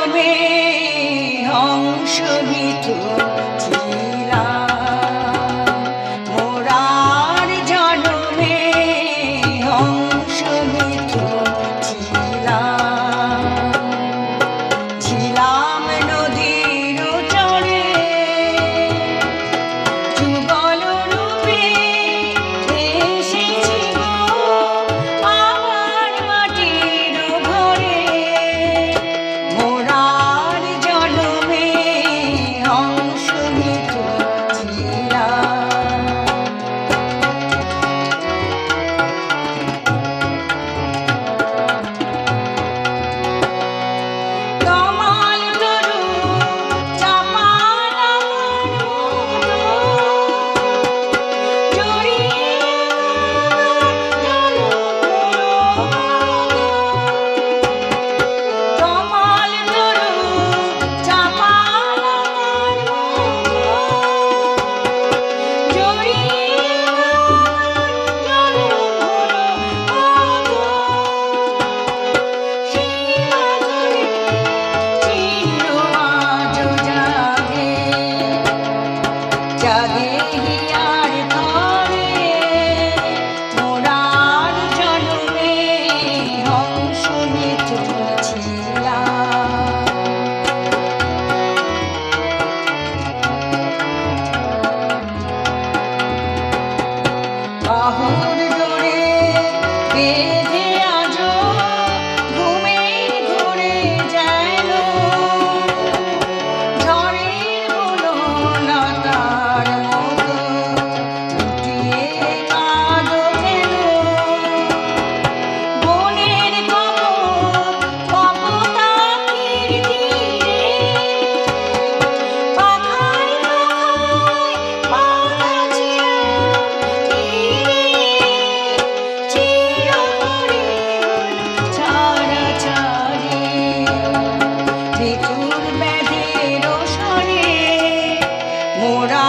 জন্মে হংস মিথুন ছিলাম, মোরার জন্মে হংস মিথুন ছিলাম। ছিলাম নদীর চরে যুগল রূপে এসেছি গো আমার মাটির ঘরে, মোরার জন্মে হংস মিথুন ছিলাম। তমাল তরু চাপাল আমার মতো জড়িয়ে গেল তমাল তরু চাপাল আমার মতো জড়িয়ে গেল সীমা জুড়ে চির আজো জাগে, জাগে হিয়ার ঘরে, মোরার জন্মে হংস মিথুন ছিলাম। বাহুর জোরে বেঁধে আজো ঘুমের ঘোরে যেন ঝড়ের বুনো লতার মতো লুটিয়ে কাঁদো কেন। বনের কপোতাখির তীরে পাখায় পাখায় বাঁধা ছিলাম তীরে, চির করে হলো ছাড়াছাড়ি মৃত্যুর ব্যাধির স্বরে, মোরা